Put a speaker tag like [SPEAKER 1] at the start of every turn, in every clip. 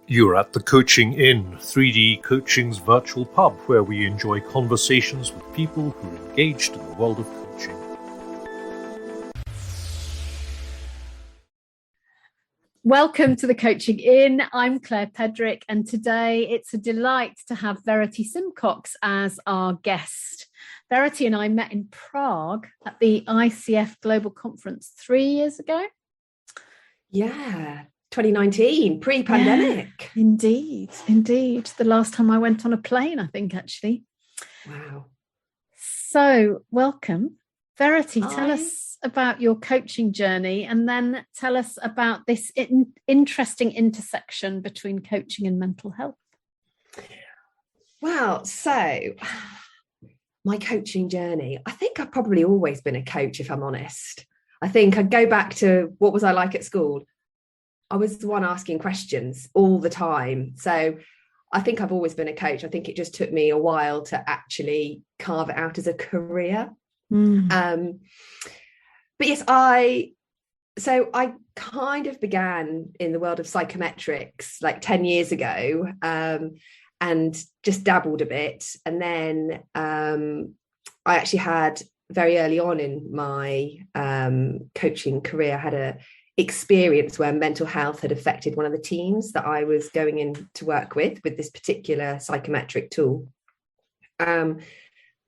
[SPEAKER 1] You're at the Coaching Inn, 3D Coaching's virtual pub, where we enjoy conversations with people who are engaged in the world of coaching.
[SPEAKER 2] Welcome to the Coaching Inn. I'm Claire Pedrick, and today it's a delight to have Verity Symcox as our guest. Verity and I met in Prague at the ICF Global Conference 3 years ago.
[SPEAKER 3] Yeah, 2019, pre-pandemic.
[SPEAKER 2] Yeah, indeed. The last time I went on a plane, I think, actually.
[SPEAKER 3] Wow.
[SPEAKER 2] So, welcome. Verity,
[SPEAKER 3] Hi.
[SPEAKER 2] tell us about your coaching journey, and then tell us about this interesting intersection between coaching and mental health.
[SPEAKER 3] Well, so my coaching journey, I think I've probably always been a coach, if I'm honest. I think I'd go back to what was I like at school? I was the one asking questions all the time. So I think I've always been a coach. I think it just took me a while to actually carve it out as a career. But yes, I kind of began in the world of psychometrics like 10 years ago, and just dabbled a bit. And then I actually had very early on in my coaching career, I had a experience where mental health had affected one of the teams that I was going in to work with this particular psychometric tool. And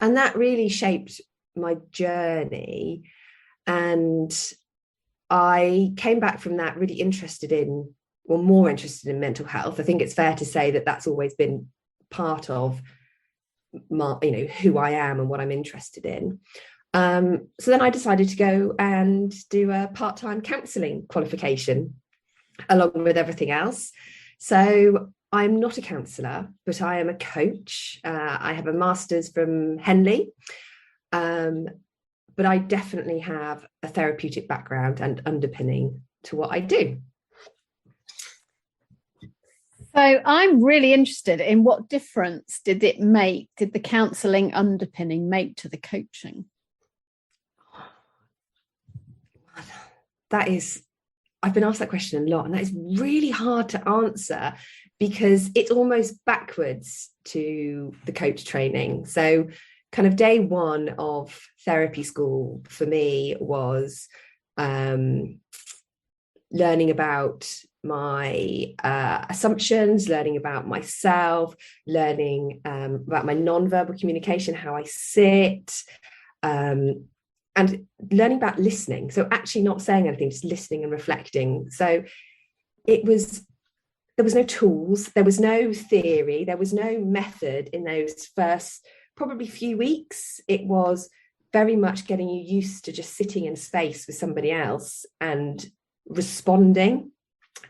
[SPEAKER 3] that really shaped my journey. And I came back from that really more interested in mental health. I think it's fair to say that that's always been part of my, who I am and what I'm interested in. So then I decided to go and do a part-time counselling qualification along with everything else. So I'm not a counsellor, but I am a coach. I have a master's from Henley, but I definitely have a therapeutic background and underpinning to what I do.
[SPEAKER 2] So I'm really interested in what difference did the counselling underpinning make to the coaching?
[SPEAKER 3] I've been asked that question a lot, and that is really hard to answer because it's almost backwards to the coach training. So kind of day one of therapy school for me was learning about my assumptions, learning about myself, learning about my non-verbal communication, how I sit, and learning about listening. So actually not saying anything, just listening and reflecting. So there was no tools, there was no theory, there was no method in those first probably few weeks. It was very much getting you used to just sitting in space with somebody else and responding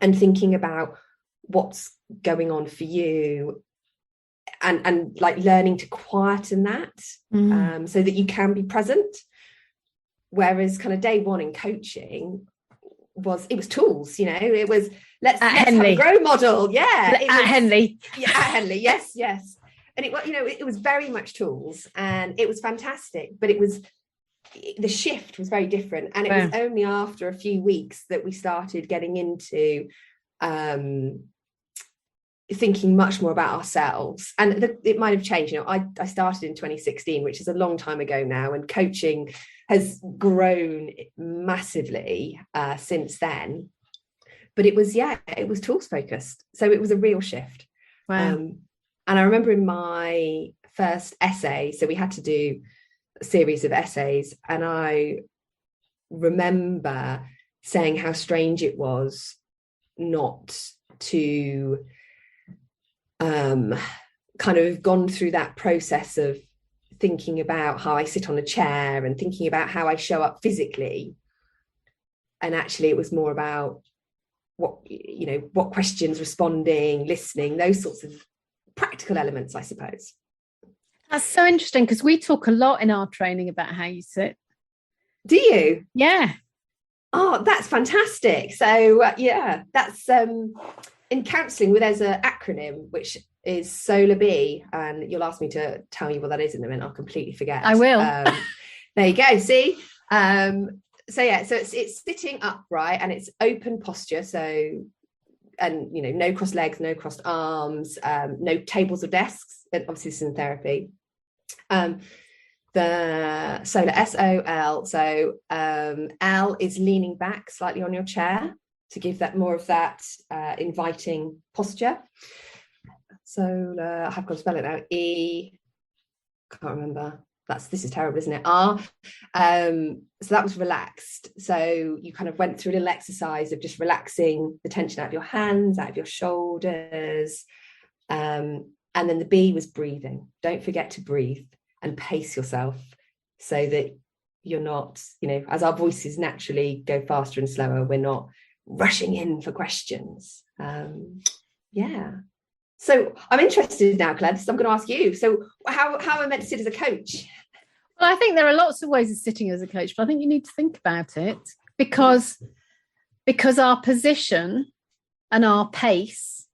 [SPEAKER 3] and thinking about what's going on for you, and like learning to quieten that so that you can be present. Whereas kind of day one in coaching was tools, it was let's have a grow model. At Henley. Yeah, at Henley. Yes. And it was very much tools, and it was fantastic, but the shift was very different. And it was only after a few weeks that we started getting into thinking much more about ourselves. And it might have changed. I started in 2016, which is a long time ago now, and coaching has grown massively since then. But it was tools focused. So it was a real shift.
[SPEAKER 2] Wow.
[SPEAKER 3] And I remember in my first essay, so we had to do a series of essays, and I remember saying how strange it was not to kind of gone through that process of thinking about how I sit on a chair and thinking about how I show up physically. And actually it was more about what questions, responding, listening, those sorts of practical elements, I suppose.
[SPEAKER 2] That's so interesting, because we talk a lot in our training about how you sit.
[SPEAKER 3] Do you?
[SPEAKER 2] Yeah.
[SPEAKER 3] Oh, that's fantastic. So that's in counselling, there's an acronym which is SOLAR-B, and you'll ask me to tell you what that is in a minute. I'll completely forget.
[SPEAKER 2] I will.
[SPEAKER 3] There you go. See, so it's sitting upright and it's open posture. So and no crossed legs, no crossed arms, no tables or desks. And obviously this is in therapy. The solar, SOL. So L is leaning back slightly on your chair to give that more of that inviting posture. Solar, I have got to spell it out. E, can't remember. This is terrible, isn't it? R. So that was relaxed. So you kind of went through a little exercise of just relaxing the tension out of your hands, out of your shoulders. And then the B was breathing. Don't forget to breathe and pace yourself so that you're not, as our voices naturally go faster and slower, we're not rushing in for questions. Yeah. So I'm interested now, Claire, so I'm going to ask you. So how am I meant to sit as a coach?
[SPEAKER 2] Well, I think there are lots of ways of sitting as a coach, but I think you need to think about it because our position and our pace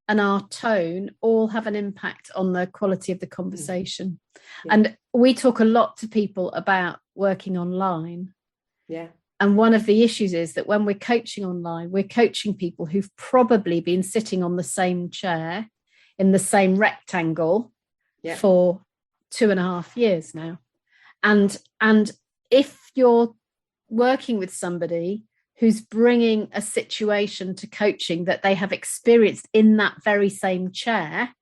[SPEAKER 2] and our tone all have an impact on the quality of the conversation. Yeah. And we talk a lot to people about working online.
[SPEAKER 3] Yeah.
[SPEAKER 2] And one of the issues is that when we're coaching online, we're coaching people who've probably been sitting on the same chair in the same rectangle for 2.5 years now. And if you're working with somebody who's bringing a situation to coaching that they have experienced in that very same chair,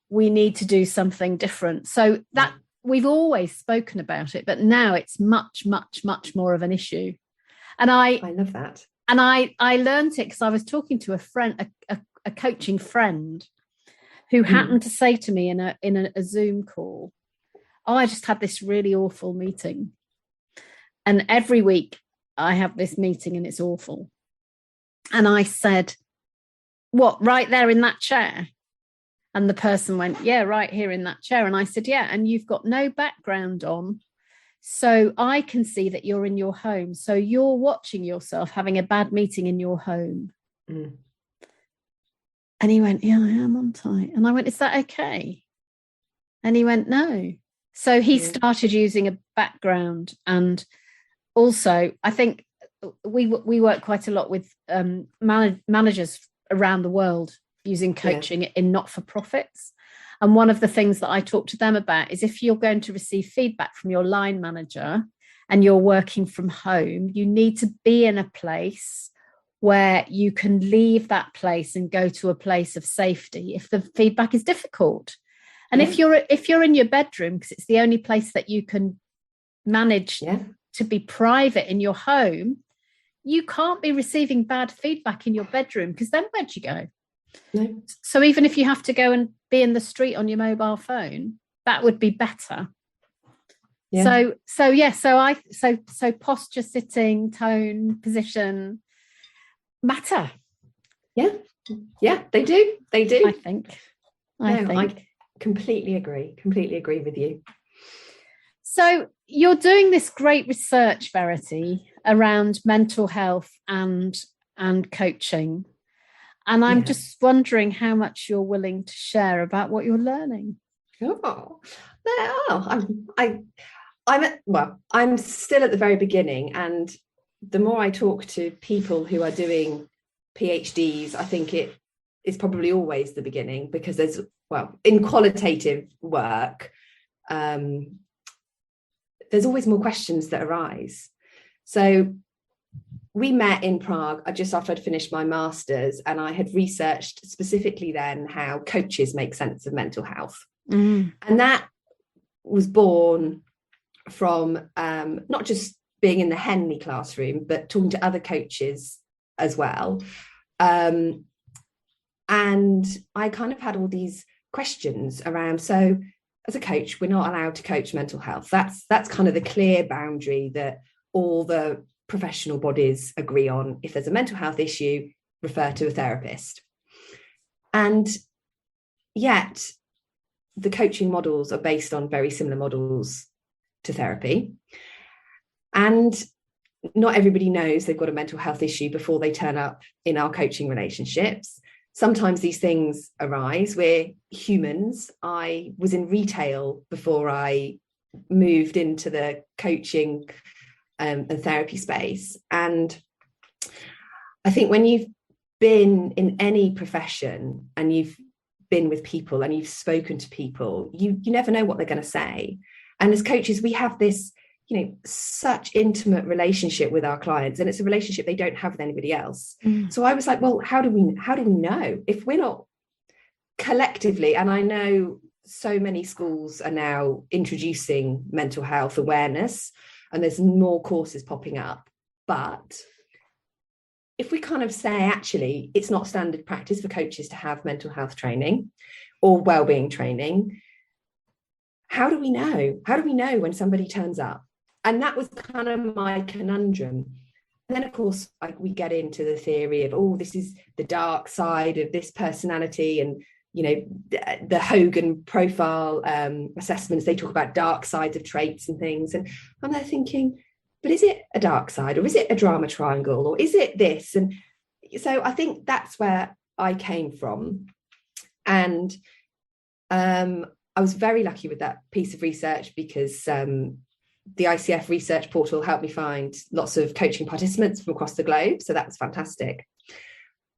[SPEAKER 2] we need to do something different. So that we've always spoken about it, but now it's much, much, much more of an issue. And I
[SPEAKER 3] love that.
[SPEAKER 2] And I learned it because I was talking to a friend, a coaching friend, who happened to say to me in a Zoom call, "Oh, I just had this really awful meeting. And every week I have this meeting and it's awful." And I said, "What, right there in that chair?" And the person went, "Yeah, right here in that chair." And I said, "Yeah, and you've got no background on. So I can see that you're in your home. So you're watching yourself having a bad meeting in your home." And he went, "Yeah, I am, aren't I?" And I went, "Is that okay?" And he went, "No." So he started using a background. And also, I think we work quite a lot with managers around the world using coaching in not-for-profits. And one of the things that I talk to them about is if you're going to receive feedback from your line manager and you're working from home, you need to be in a place where you can leave that place and go to a place of safety if the feedback is difficult. And if you're in your bedroom, because it's the only place that you can manage to be private in your home, you can't be receiving bad feedback in your bedroom, because then where'd you go? No. So even if you have to go and be in the street on your mobile phone, that would be better. Yeah. So posture, sitting, tone, position matter. Yeah, they do. I think.
[SPEAKER 3] I completely agree with you.
[SPEAKER 2] So you're doing this great research, Verity, around mental health and coaching. And I'm just wondering how much you're willing to share about what you're learning.
[SPEAKER 3] I'm still at the very beginning, and the more I talk to people who are doing PhDs, I think it is probably always the beginning, because in qualitative work, there's always more questions that arise. So we met in Prague just after I'd finished my master's, and I had researched specifically then how coaches make sense of mental health. And that was born from not just being in the Henley classroom, but talking to other coaches as well. And I kind of had all these questions around, so as a coach, we're not allowed to coach mental health. That's kind of the clear boundary that all the professional bodies agree on. If there's a mental health issue, refer to a therapist. And yet the coaching models are based on very similar models to therapy. And not everybody knows they've got a mental health issue before they turn up in our coaching relationships. Sometimes these things arise. We're humans. I was in retail before I moved into the coaching and therapy space. And I think when you've been in any profession and you've been with people and you've spoken to people, you never know what they're going to say. And as coaches, we have this, such intimate relationship with our clients, and it's a relationship they don't have with anybody else. So I was like, well, how do we know if we're not collectively? And I know so many schools are now introducing mental health awareness, and there's more courses popping up. But if we kind of say, actually, it's not standard practice for coaches to have mental health training or wellbeing training, how do we know? How do we know when somebody turns up? And that was kind of my conundrum. And then, of course, we get into the theory of, this is the dark side of this personality. And, the Hogan profile assessments, they talk about dark sides of traits and things. And I'm there thinking, but is it a dark side, or is it a drama triangle, or is it this? And so I think that's where I came from. And I was very lucky with that piece of research, because the ICF research portal helped me find lots of coaching participants from across the globe. So that was fantastic.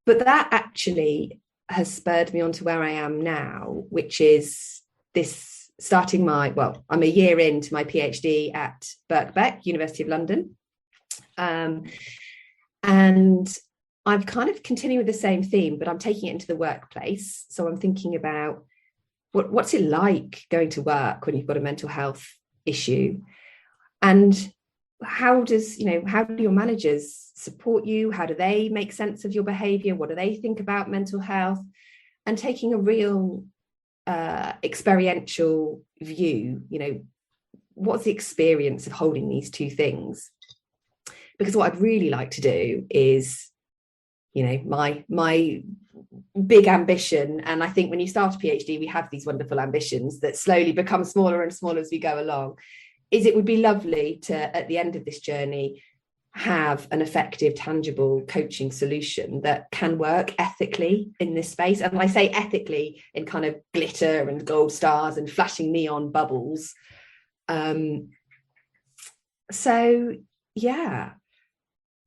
[SPEAKER 3] But that actually has spurred me on to where I am now, which is this starting I'm a year into my PhD at Birkbeck, University of London. And I'm kind of continuing with the same theme, but I'm taking it into the workplace. So I'm thinking about what's it like going to work when you've got a mental health issue, and how do your managers support you? How do they make sense of your behavior? What do they think about mental health? And taking a real experiential view, what's the experience of holding these two things? Because what I'd really like to do is, my big ambition, and I think when you start a PhD, we have these wonderful ambitions that slowly become smaller and smaller as we go along, is it would be lovely to, at the end of this journey, have an effective, tangible coaching solution that can work ethically in this space. And I say ethically in kind of glitter and gold stars and flashing neon bubbles. So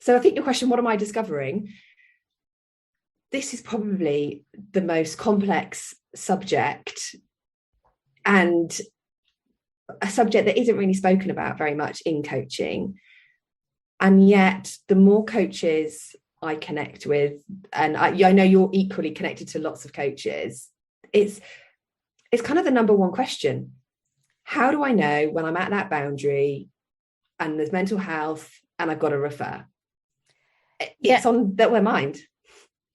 [SPEAKER 3] I think your question, what am I discovering? This is probably the most complex subject, and a subject that isn't really spoken about very much in coaching. And yet the more coaches I connect with, and I know you're equally connected to lots of coaches, it's kind of the number one question. How do I know when I'm at that boundary and there's mental health and I've got to refer? It's on their mind.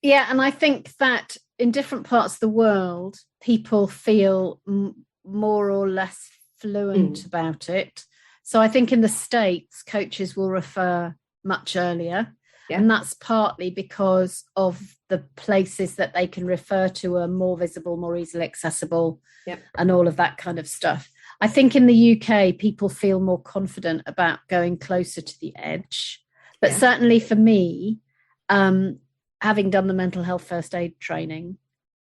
[SPEAKER 2] Yeah, and I think that in different parts of the world, people feel more or less fluent about it. So I think in the States, coaches will refer much earlier. Yeah. And that's partly because of the places that they can refer to are more visible, more easily accessible, and all of that kind of stuff. I think in the UK, people feel more confident about going closer to the edge. But certainly for me, having done the mental health first aid training,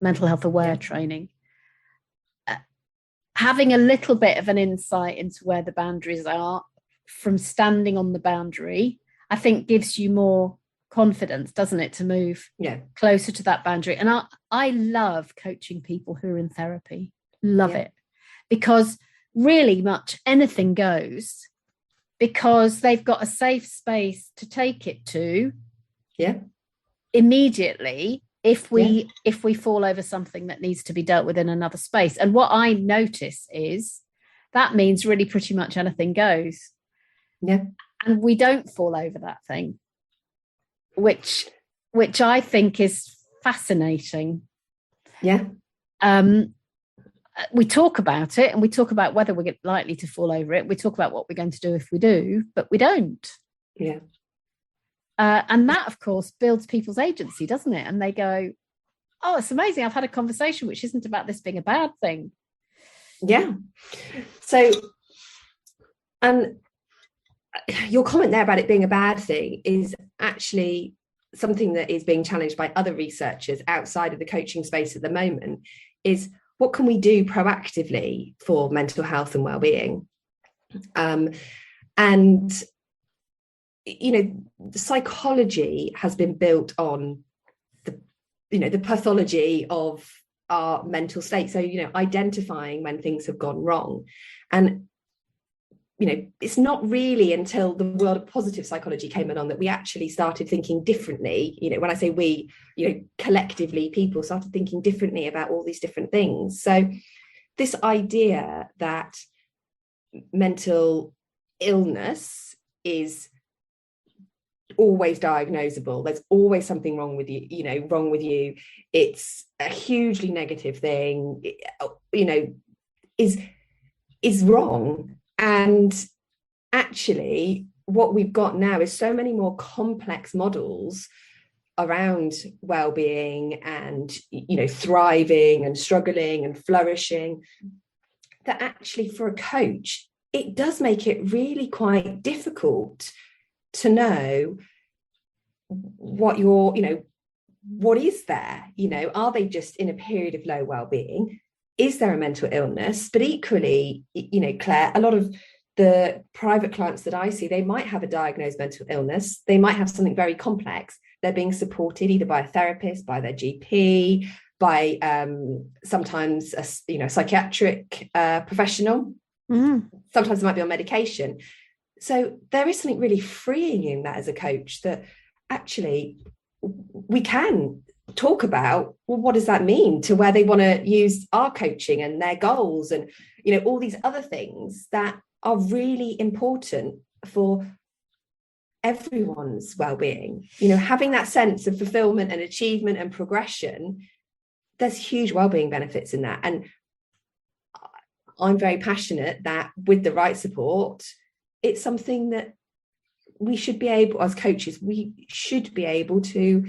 [SPEAKER 2] mental health aware training, having a little bit of an insight into where the boundaries are from standing on the boundary, I think gives you more confidence, doesn't it, to move closer to that boundary. And I love coaching people who are in therapy. Love it. Because really much anything goes, because they've got a safe space to take it to immediately if we fall over something that needs to be dealt with in another space. And what I notice is that means really pretty much anything goes. Yeah. And we don't fall over that thing, which I think is fascinating. Yeah. We talk about it, and we talk about whether we're likely to fall over it. We talk about what we're going to do if we do, but we don't. Yeah. And that, of course, builds people's agency, doesn't it? And they go, oh, it's amazing. I've had a conversation which isn't about this being a bad thing.
[SPEAKER 3] Yeah. So, and your comment there about it being a bad thing is actually something that is being challenged by other researchers outside of the coaching space at the moment, is what can we do proactively for mental health and well-being? And, you know, the psychology has been built on the pathology of our mental state. So, identifying when things have gone wrong. And, it's not really until the world of positive psychology came along that we actually started thinking differently. When I say we, collectively, people started thinking differently about all these different things. So this idea that mental illness is always diagnosable, there's always something wrong with you, it's a hugely negative thing, is wrong. And actually what we've got now is so many more complex models around well-being and thriving and struggling and flourishing, that actually for a coach it does make it really quite difficult to know what what is there. Are they just in a period of low well-being? Is there a mental illness? But equally, Claire, a lot of the private clients that I see, they might have a diagnosed mental illness. They might have something very complex. They're being supported either by a therapist, by their GP, by sometimes a psychiatric professional. Sometimes they might be on medication. So there is something really freeing in that as a coach, that actually we can talk about, well, what does that mean to where they want to use our coaching and their goals and all these other things that are really important for everyone's well-being. Having that sense of fulfillment and achievement and progression, there's huge well-being benefits in that. And I'm very passionate that with the right support, it's something that we should be able, as coaches, we should be able to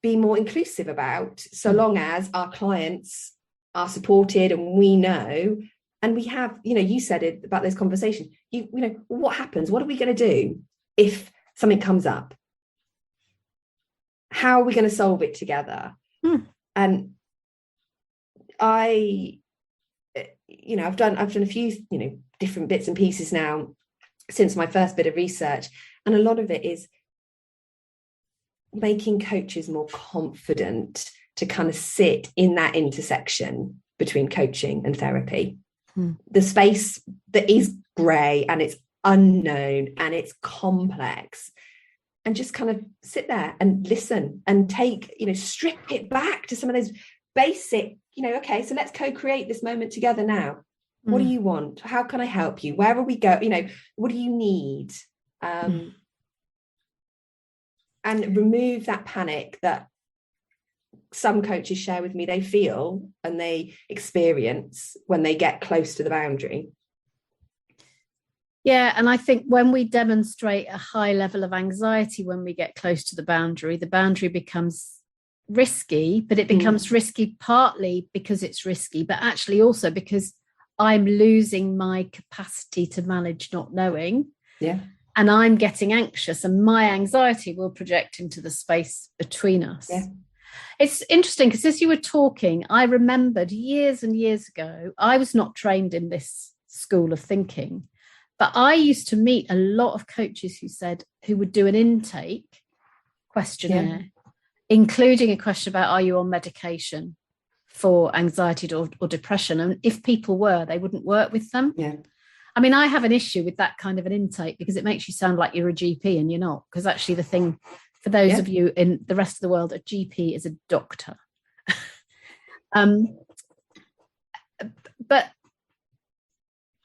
[SPEAKER 3] be more inclusive about, so long as our clients are supported and we know, and we have, you said it about those conversations, what happens? What are we going to do if something comes up? How are we going to solve it together? And I've done a few, different bits and pieces now since my first bit of research. And a lot of it is making coaches more confident to kind of sit in that intersection between coaching and therapy. The space that is grey and it's unknown and it's complex, and just kind of sit there and listen and take, strip it back to some of those basic, okay, so let's co-create this moment together now. What do you want? How can I help you? Where will we go? What do you need? And remove that panic that some coaches share with me they feel and they experience when they get close to the boundary.
[SPEAKER 2] Yeah, and I think when we demonstrate a high level of anxiety when we get close to the boundary becomes risky, but it becomes risky partly because it's risky, but actually also because I'm losing my capacity to manage not knowing. Yeah. And I'm getting anxious, and my anxiety will project into the space between us. Yeah. It's interesting because as you were talking, I remembered years and years ago, I was not trained in this school of thinking, but I used to meet a lot of coaches who would do an intake questionnaire, including a question about, are you on medication for anxiety or depression? And if people were, they wouldn't work with them. Yeah. I mean, I have an issue with that kind of an intake because it makes you sound like you're a GP and you're not. Because actually the thing, for those of you in the rest of the world, a GP is a doctor. But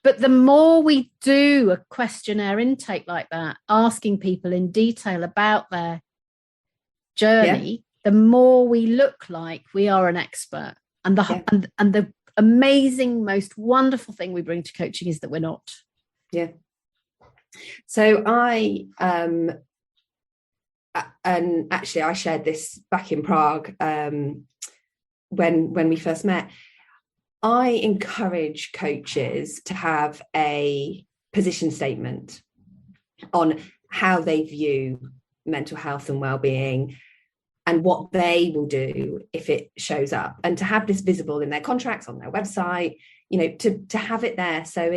[SPEAKER 2] the more we do a questionnaire intake like that, asking people in detail about their journey, the more we look like we are an expert. And the amazing, most wonderful thing we bring to coaching is that we're not.
[SPEAKER 3] Yeah. So and actually I shared this back in Prague when we first met. I encourage coaches to have a position statement on how they view mental health and well-being and what they will do if it shows up, and to have this visible in their contracts, on their website, to have it there so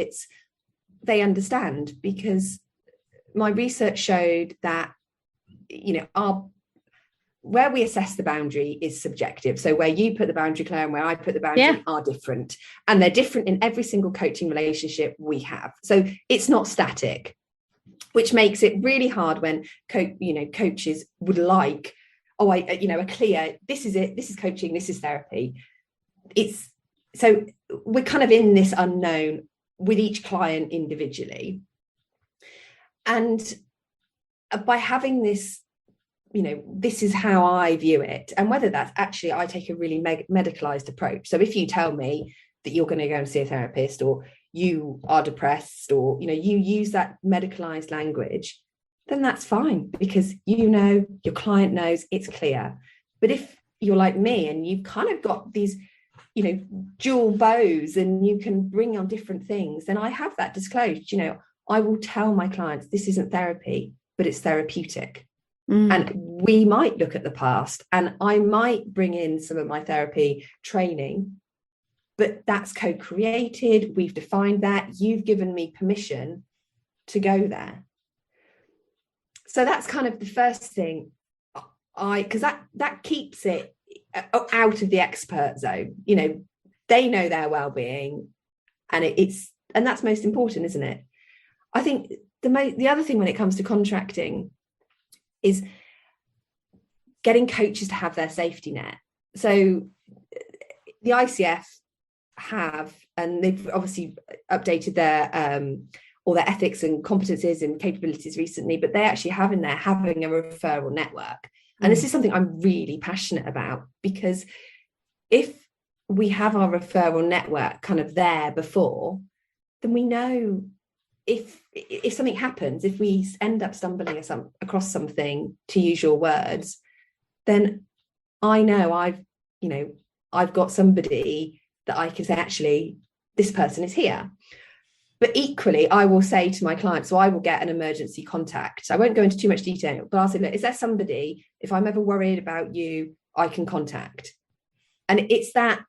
[SPEAKER 3] they understand. Because my research showed that, where we assess the boundary is subjective. So where you put the boundary, Claire, and where I put the boundary are different. And they're different in every single coaching relationship we have. So it's not static, which makes it really hard when coaches would like, a clear, this is it, this is coaching, this is therapy. So we're kind of in this unknown with each client individually. And by having this, this is how I view it. And whether that's actually, I take a really medicalized approach. So if you tell me that you're going to go and see a therapist, or you are depressed, or, you use that medicalized language, then that's fine, because, your client knows, it's clear. But if you're like me and you've kind of got these, dual bows, and you can bring on different things, then I have that disclosed. I will tell my clients, this isn't therapy, but it's therapeutic. And we might look at the past, and I might bring in some of my therapy training, but that's co-created. We've defined that. You've given me permission to go there. So that's kind of the first thing, because that keeps it out of the expert zone. They know their well-being, and and that's most important, isn't it? I think the other thing when it comes to contracting is getting coaches to have their safety net. So the ICF have, and they've obviously updated their all their ethics and competencies and capabilities recently, but they actually have in there having a referral network. And this is something I'm really passionate about, because if we have our referral network kind of there before, then we know if something happens, if we end up stumbling across something, to use your words, then I know I've got somebody that I can say, actually, this person is here. But equally, I will say to my clients, so I will get an emergency contact. I won't go into too much detail, but I'll say, look, is there somebody, if I'm ever worried about you, I can contact? And it's that,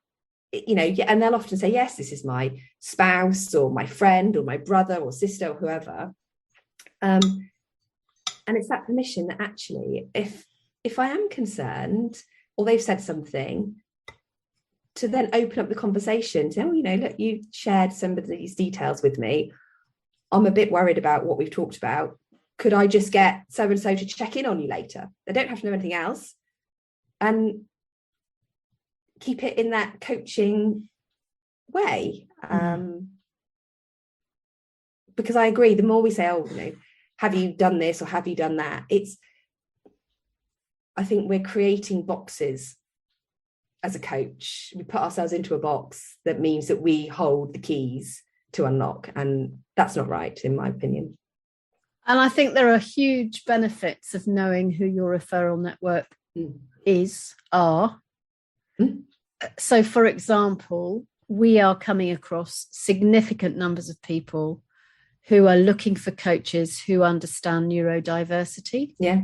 [SPEAKER 3] and they'll often say, yes, this is my spouse or my friend or my brother or sister or whoever. And it's that permission that actually, if I am concerned, or they've said something, to then open up the conversation to, look, you shared some of these details with me. I'm a bit worried about what we've talked about. Could I just get so-and-so to check in on you later? They don't have to know anything else. And keep it in that coaching way. Because I agree, the more we say, have you done this or have you done that? I think we're creating boxes as a coach. We put ourselves into a box that means that we hold the keys to unlock, and that's not right, in my opinion.
[SPEAKER 2] And I think there are huge benefits of knowing who your referral network are. So, for example, we are coming across significant numbers of people who are looking for coaches who understand neurodiversity.
[SPEAKER 3] Yeah.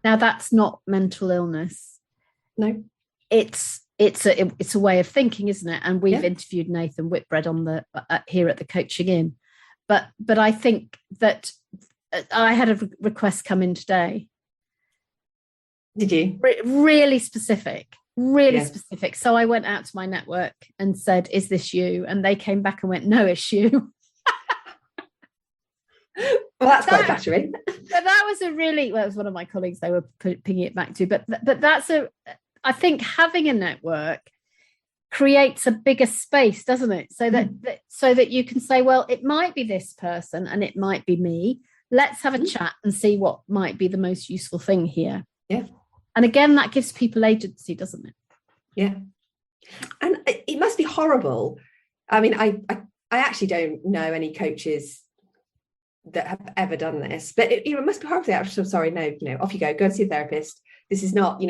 [SPEAKER 2] Now, that's not mental illness.
[SPEAKER 3] No.
[SPEAKER 2] It's a way of thinking, isn't it? And we've interviewed Nathan Whitbread on the here at the Coaching In, but I think that I had a request come in today.
[SPEAKER 3] Did you?
[SPEAKER 2] Really specific. Specific. So I went out to my network and said, "Is this you?" And they came back and went, "No, it's you."
[SPEAKER 3] Well, that's quite flattering.
[SPEAKER 2] But that was it was one of my colleagues they were pinging it back to. But that's I think having a network creates a bigger space, doesn't it? So that you can say, well, it might be this person and it might be me. Let's have a chat and see what might be the most useful thing here.
[SPEAKER 3] Yeah.
[SPEAKER 2] And again, that gives people agency, doesn't it?
[SPEAKER 3] Yeah. And it must be horrible. I mean, I actually don't know any coaches that have ever done this, but it must be horrible. I'm sorry, no, off you go and see a therapist. This is not,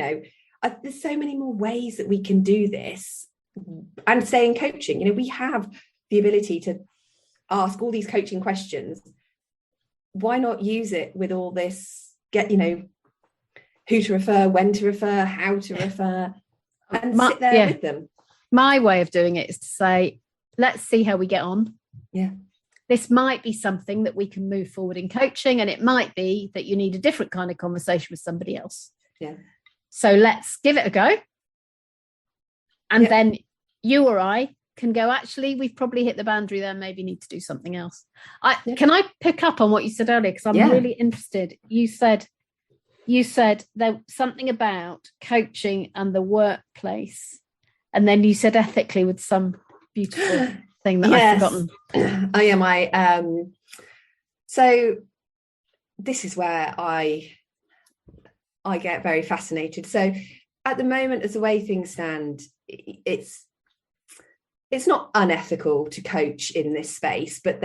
[SPEAKER 3] there's so many more ways that we can do this and stay in coaching. We have the ability to ask all these coaching questions. Why not use it with all this, who to refer, when to refer, how to refer, and sit there with them.
[SPEAKER 2] My way of doing it is to say, let's see how we get on.
[SPEAKER 3] Yeah.
[SPEAKER 2] This might be something that we can move forward in coaching, and it might be that you need a different kind of conversation with somebody else.
[SPEAKER 3] Yeah.
[SPEAKER 2] So let's give it a go. And then you or I can go, actually, we've probably hit the boundary there, maybe need to do something else. Can I pick up on what you said earlier? Because I'm really interested. You said there was something about coaching and the workplace. And then you said ethically with some beautiful thing that I've forgotten.
[SPEAKER 3] Oh yeah, so this is where I get very fascinated. So at the moment, as the way things stand, it's not unethical to coach in this space, but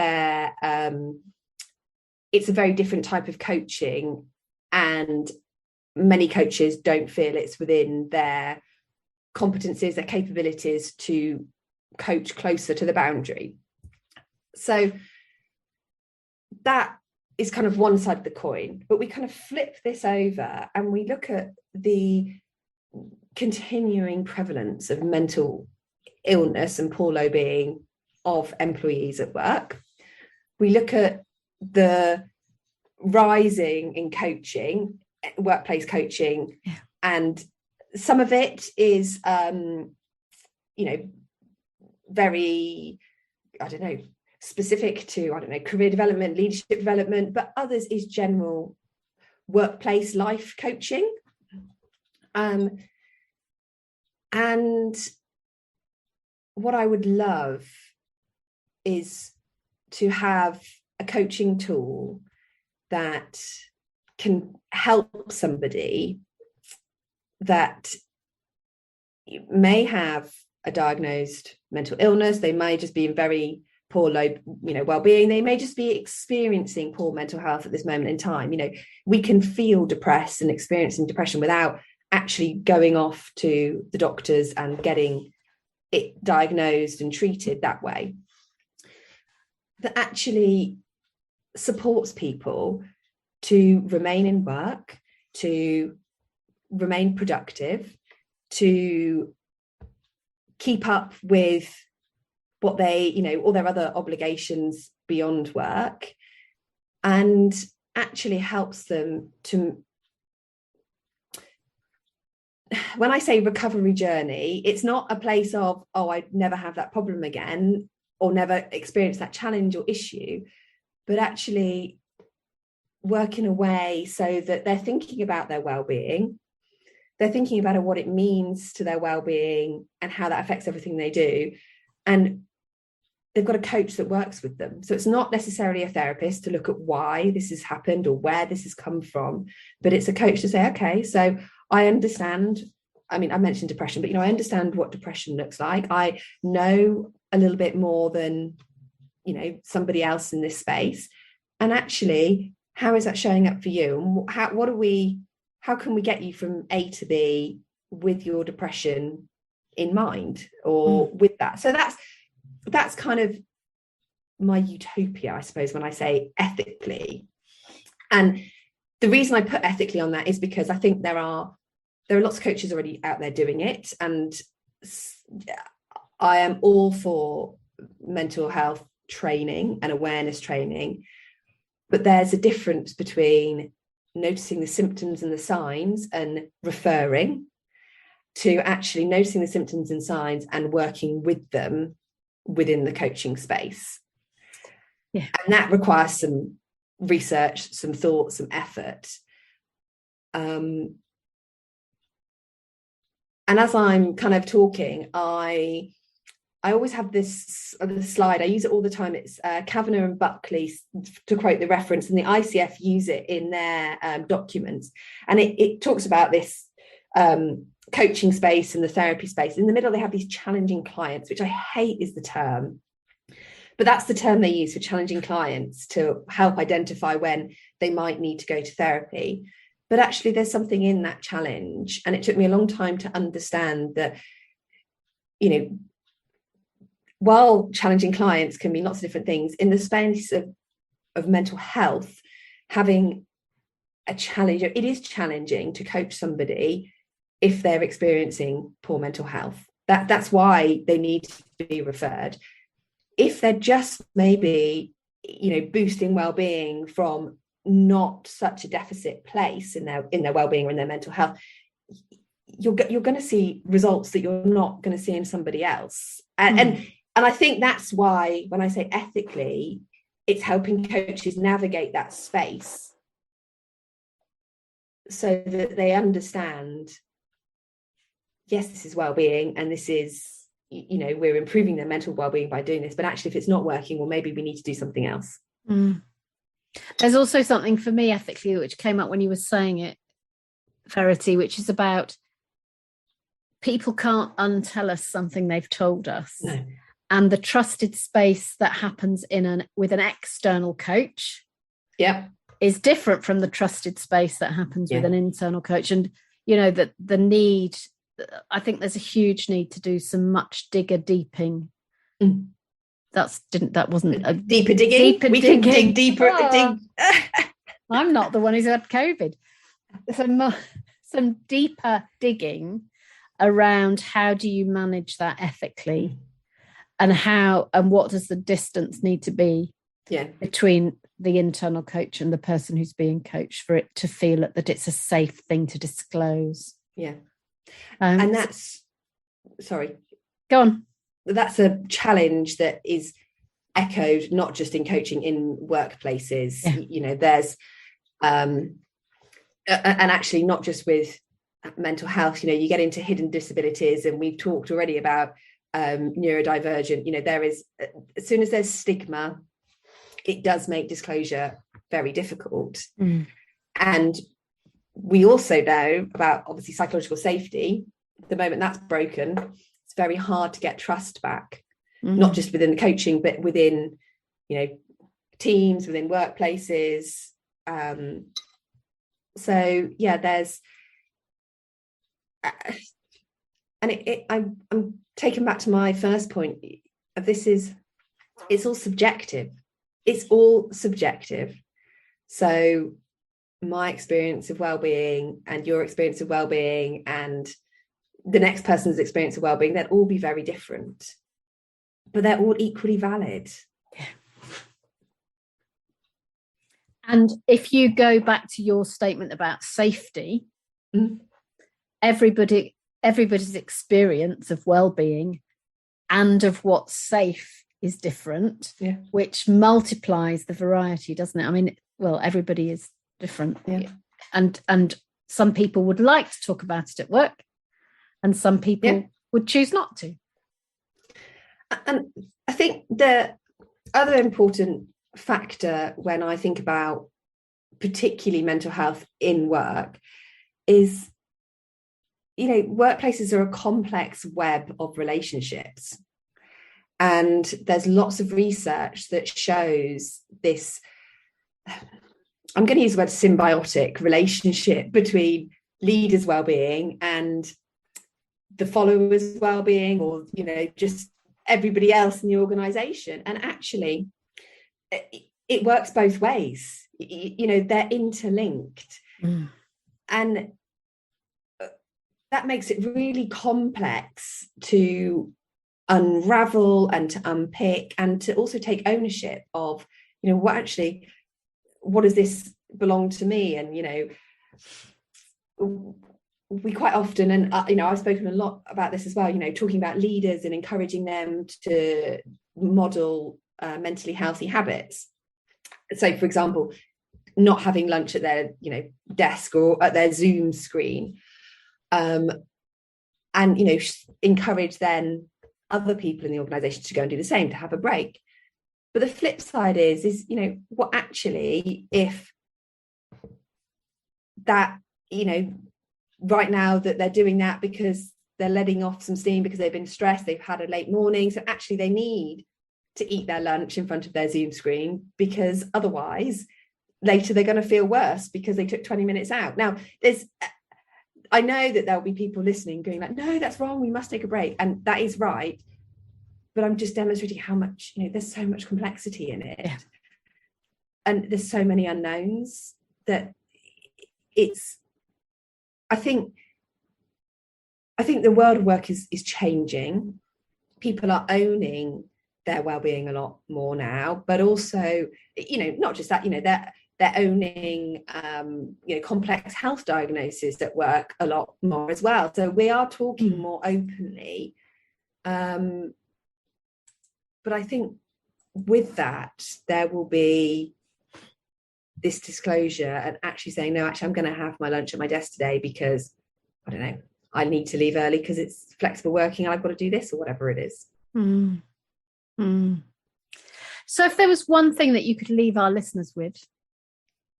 [SPEAKER 3] it's a very different type of coaching, and many coaches don't feel it's within their competencies, their capabilities to coach closer to the boundary. So that is kind of one side of the coin, but we kind of flip this over and we look at the continuing prevalence of mental illness and poor well-being of employees at work. We look at the rising in coaching, workplace coaching, and some of it is very, specific to career development, leadership development, but others is general workplace life coaching. And what I would love is to have a coaching tool that can help somebody that may have a diagnosed mental illness. They may just be in very poor well-being. They may just be experiencing poor mental health at this moment in time. We can feel depressed and experiencing depression without actually going off to the doctors and getting it diagnosed and treated that way. That actually supports people to remain in work, to remain productive, to keep up with what they, all their other obligations beyond work, and actually helps them to, when I say recovery journey, it's not a place of, I'd never have that problem again or never experience that challenge or issue, but actually work in a way so that they're thinking about their well-being, they're thinking about what it means to their well-being and how that affects everything they do, and they've got a coach that works with them. So it's not necessarily a therapist to look at why this has happened or where this has come from, but it's a coach to say, okay, so I understand. I mentioned depression, but I understand what depression looks like. I know a little bit more than somebody else in this space, and actually, how is that showing up for you? And how can we get you from A to B with your depression in mind, or with that? So that's kind of my utopia, I suppose, when I say ethically. And the reason I put ethically on that is because I think there are lots of coaches already out there doing it, and I am all for mental health training and awareness training, but there's a difference between noticing the symptoms and the signs and referring to actually noticing the symptoms and signs and working with them within the coaching space. And that requires some research, some thought, some effort. And as I'm kind of talking, I always have this slide. I use it all the time. It's Kavanagh and Buckley, to quote the reference, and the ICF use it in their documents. And it talks about this coaching space and the therapy space. In the middle, they have these challenging clients, which I hate is the term. But that's the term they use for challenging clients to help identify when they might need to go to therapy. But actually, there's something in that challenge. And it took me a long time to understand that, while challenging clients can mean lots of different things, in the space of mental health, having a challenge, it is challenging to coach somebody if they're experiencing poor mental health. That's why they need to be referred. If they're just maybe, boosting well-being from not such a deficit place in their well-being or in their mental health, you're going to see results that you're not going to see in somebody else. And I think that's why when I say ethically, it's helping coaches navigate that space so that they understand, yes, this is well-being, and this is, we're improving their mental well-being by doing this, but actually if it's not working, well, maybe we need to do something else.
[SPEAKER 2] There's also something for me ethically which came up when you were saying it, Verity, which is about people can't untell us something they've told us.
[SPEAKER 3] No.
[SPEAKER 2] And the trusted space that happens with an external coach is different from the trusted space that happens with an internal coach. And, that the need, I think there's a huge need to do some much deeping. That wasn't a
[SPEAKER 3] deeper digging. We can dig deeper.
[SPEAKER 2] I'm not the one who's had COVID. Some deeper digging around how do you manage that ethically, and what does the distance need to be between the internal coach and the person who's being coached for it to feel that it's a safe thing to disclose.
[SPEAKER 3] And that's, sorry,
[SPEAKER 2] go on.
[SPEAKER 3] That's a challenge that is echoed not just in coaching, in workplaces. There's and actually not just with mental health. You get into hidden disabilities, and we've talked already about neurodivergent. There is, as soon as there's stigma, it does make disclosure very difficult. And we also know about, obviously, psychological safety. The moment that's broken, it's very hard to get trust back, not just within the coaching, but within, teams, within workplaces. So there's, and I'm taken back to my first point of it's all subjective. It's all subjective. So my experience of well-being and your experience of well-being and the next person's experience of well-being, they'll all be very different, but they're all equally valid.
[SPEAKER 2] And if you go back to your statement about safety, everybody's experience of well-being and of what's safe is different, which multiplies the variety, doesn't it? I mean, well, everybody is different, and some people would like to talk about it at work, and some people would choose not to.
[SPEAKER 3] And I think the other important factor when I think about particularly mental health in work is, workplaces are a complex web of relationships, and there's lots of research that shows this, I'm going to use the word symbiotic relationship between leaders' well-being and the followers' well-being, or just everybody else in the organization. And actually it works both ways. They're interlinked, and that makes it really complex to unravel and to unpick, and to also take ownership of, what does this belong to me? And we quite often, and I've spoken a lot about this as well, talking about leaders and encouraging them to model mentally healthy habits. So, for example, not having lunch at their desk or at their Zoom screen, and encourage then other people in the organization to go and do the same, to have a break. But the flip side is what actually, if that right now that they're doing that because they're letting off some steam because they've been stressed, they've had a late morning, so actually they need to eat their lunch in front of their Zoom screen, because otherwise later they're going to feel worse because they took 20 minutes out. Now, I know that there'll be people listening going like, no, that's wrong, we must take a break. And that is right. But I'm just demonstrating how much, there's so much complexity in it. Yeah. And there's so many unknowns that I think the world of work is changing. People are owning their well-being a lot more now, but also, not just that, they're owning complex health diagnoses at work a lot more as well. So we are talking more openly. But I think with that, there will be this disclosure and actually saying, no, actually, I'm going to have my lunch at my desk today because, I don't know, I need to leave early because it's flexible working and I've got to do this or whatever it is.
[SPEAKER 2] So if there was one thing that you could leave our listeners with,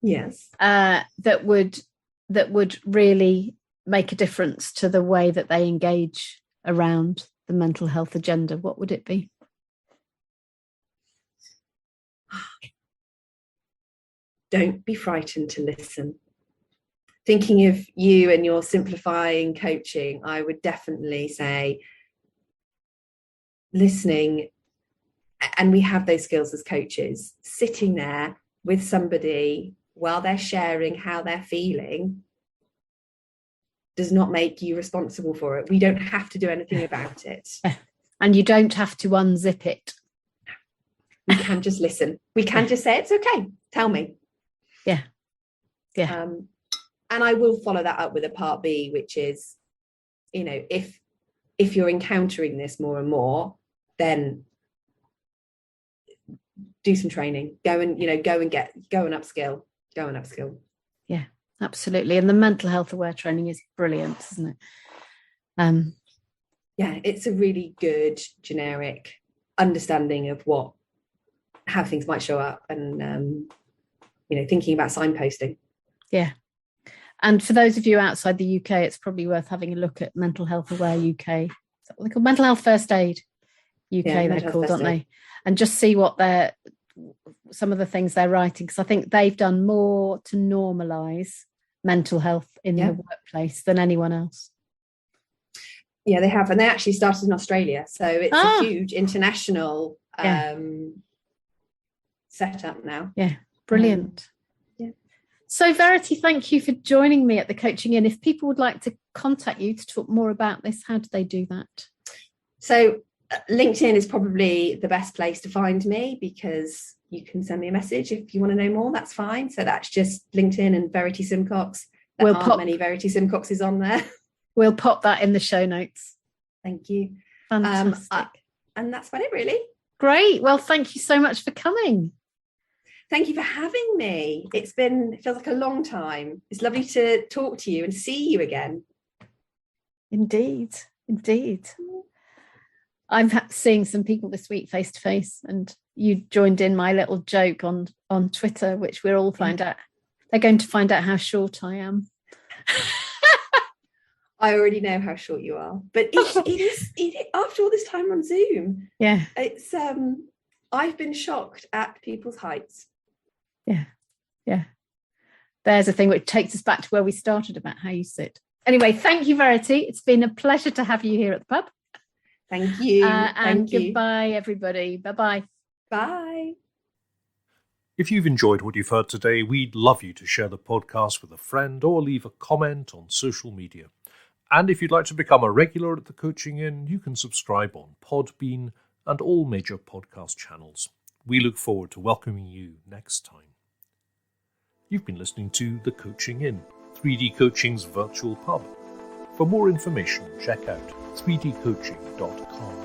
[SPEAKER 3] yes,
[SPEAKER 2] that would really make a difference to the way that they engage around the mental health agenda, what would it be?
[SPEAKER 3] Don't be frightened to listen. Thinking of you and your simplifying coaching, I would definitely say listening, and we have those skills as coaches, sitting there with somebody while they're sharing how they're feeling does not make you responsible for it. We don't have to do anything about it.
[SPEAKER 2] And you don't have to unzip it.
[SPEAKER 3] We can just listen. We can just say, it's okay, tell me.
[SPEAKER 2] Yeah.
[SPEAKER 3] And I will follow that up with a part B, which is, if you're encountering this more and more, then do some training, go and upskill.
[SPEAKER 2] Yeah, absolutely. And the mental health aware training is brilliant, isn't it?
[SPEAKER 3] Yeah, it's a really good generic understanding of how things might show up and thinking about signposting.
[SPEAKER 2] Yeah. And for those of you outside the UK, it's probably worth having a look at Mental Health Aware UK. Is that what they're called? Mental Health First Aid UK, they're called, aren't they? And just see what some of the things they're writing, because I think they've done more to normalise mental health in the workplace than anyone else. Yeah,
[SPEAKER 3] they have. And they actually started in Australia. So it's a huge international setup now.
[SPEAKER 2] Yeah, brilliant. So Verity, thank you for joining me at the Coaching In. If people would like to contact you to talk more about this, how do they do that?
[SPEAKER 3] So LinkedIn is probably the best place to find me, because you can send me a message if you want to know more. That's fine. So that's just LinkedIn and Verity Symcox. There aren't many Verity Symcoxes on there.
[SPEAKER 2] We'll pop that in the show notes.
[SPEAKER 3] Thank you.
[SPEAKER 2] Fantastic.
[SPEAKER 3] And that's about it, really.
[SPEAKER 2] Great. Well, thank you so much for coming.
[SPEAKER 3] Thank you for having me. It feels like a long time. It's lovely to talk to you and see you again.
[SPEAKER 2] Indeed. I'm seeing some people this week face to face, and you joined in my little joke on Twitter, which we'll all find out. They're going to find out how short I am.
[SPEAKER 3] I already know how short you are, but it is after all this time on Zoom.
[SPEAKER 2] Yeah,
[SPEAKER 3] it's I've been shocked at people's heights.
[SPEAKER 2] Yeah. There's a thing which takes us back to where we started about how you sit. Anyway, thank you, Verity. It's been a pleasure to have you here at the pub.
[SPEAKER 3] Thank you.
[SPEAKER 2] And goodbye, everybody. Bye-bye.
[SPEAKER 3] Bye.
[SPEAKER 1] If you've enjoyed what you've heard today, we'd love you to share the podcast with a friend or leave a comment on social media. And if you'd like to become a regular at the Coaching In, you can subscribe on Podbean and all major podcast channels. We look forward to welcoming you next time. You've been listening to The Coaching In, 3D Coaching's virtual pub. For more information, check out 3dcoaching.com.